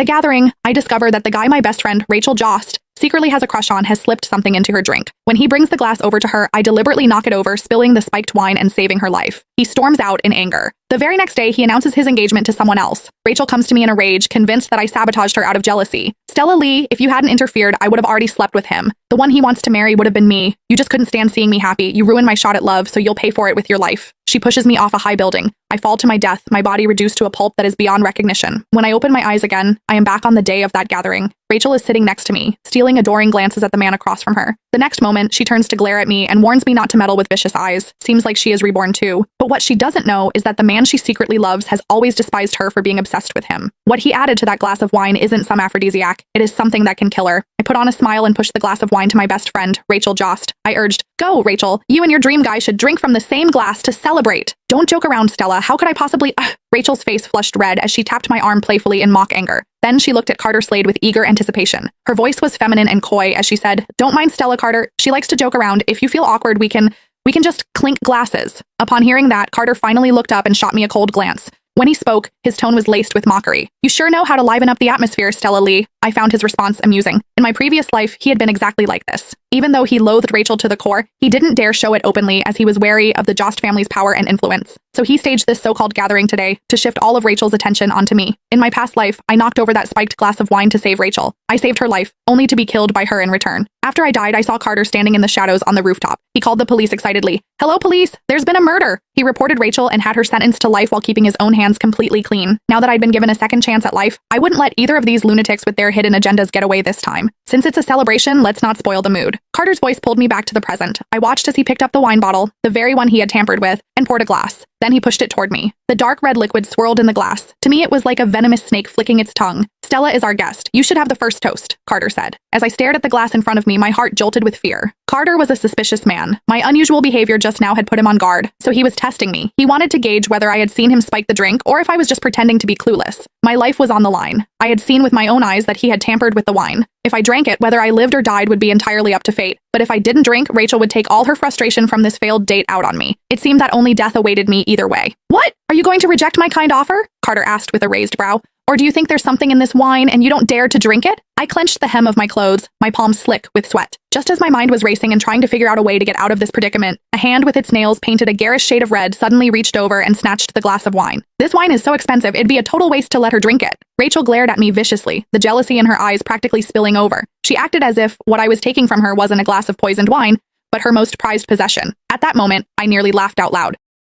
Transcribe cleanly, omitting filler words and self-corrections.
At a gathering, I discover that the guy my best friend, Rachel Jost, secretly has a crush on has slipped something into her drink. When he brings the glass over to her, I deliberately knock it over, spilling the spiked wine and saving her life. He storms out in anger. The very next day, he announces his engagement to someone else. Rachel comes to me in a rage, convinced that I sabotaged her out of jealousy. Stella Lee, if you hadn't interfered, I would have already slept with him. The one he wants to marry would have been me. You just couldn't stand seeing me happy. You ruined my shot at love, so you'll pay for it with your life. She pushes me off a high building. I fall to my death, my body reduced to a pulp that is beyond recognition. When I open my eyes again, I am back on the day of that gathering. Rachel is sitting next to me, stealing adoring glances at the man across from her. The next moment, she turns to glare at me and warns me not to meddle with vicious eyes. Seems like she is reborn too. But what she doesn't know is that the man she secretly loves has always despised her for being obsessed with him. What he added to that glass of wine isn't some aphrodisiac. It is something that can kill her. I put on a smile and pushed the glass of wine to my best friend, Rachel Jost. I urged, "Go, Rachel. You and your dream guy should drink from the same glass to celebrate. Don't joke around, Stella. How could I possibly—" Rachel's face flushed red as she tapped my arm playfully in mock anger. Then she looked at Carter Slade with eager anticipation. Her voice was feminine and coy as she said, "Don't mind Stella, Carter. She likes to joke around. If you feel awkward, we can just clink glasses." Upon hearing that, Carter finally looked up and shot me a cold glance. When he spoke, his tone was laced with mockery. "You sure know how to liven up the atmosphere, Stella Lee." I found his response amusing. In my previous life, he had been exactly like this. Even though he loathed Rachel to the core, he didn't dare show it openly as he was wary of the Jost family's power and influence. So he staged this so-called gathering today to shift all of Rachel's attention onto me. In my past life, I knocked over that spiked glass of wine to save Rachel. I saved her life, only to be killed by her in return. After I died, I saw Carter standing in the shadows on the rooftop. He called the police excitedly. "Hello, police! There's been a murder!" He reported Rachel and had her sentenced to life while keeping his own hands completely clean. Now that I'd been given a second chance at life, I wouldn't let either of these lunatics with their hidden agendas get away this time. Since it's a celebration, let's not spoil the mood. Carter's voice pulled me back to the present. I watched as he picked up the wine bottle, the very one he had tampered with, and poured a glass. Then he pushed it toward me. The dark red liquid swirled in the glass. To me, it was like a venomous snake flicking its tongue. "Stella is our guest. You should have the first toast," Carter said. As I stared at the glass in front of me, my heart jolted with fear. Carter was a suspicious man. My unusual behavior just now had put him on guard, so he was testing me. He wanted to gauge whether I had seen him spike the drink or if I was just pretending to be clueless. My life was on the line. I had seen with my own eyes that he had tampered with the wine. If I drank it, whether I lived or died would be entirely up to fate. But if I didn't drink, Rachel would take all her frustration from this failed date out on me. It seemed that only death awaited me either way. "What? Are you going to reject my kind offer?" Carter asked with a raised brow. "Or do you think there's something in this wine and you don't dare to drink it?" I clenched the hem of my clothes, my palms slick with sweat. Just as my mind was racing and trying to figure out a way to get out of this predicament, a hand with its nails painted a garish shade of red suddenly reached over and snatched the glass of wine. "This wine is so expensive, it'd be a total waste to let her drink it." Rachel glared at me viciously, the jealousy in her eyes practically spilling over. She acted as if what I was taking from her wasn't a glass of poisoned wine, but her most prized possession. At that moment, I nearly laughed out loud.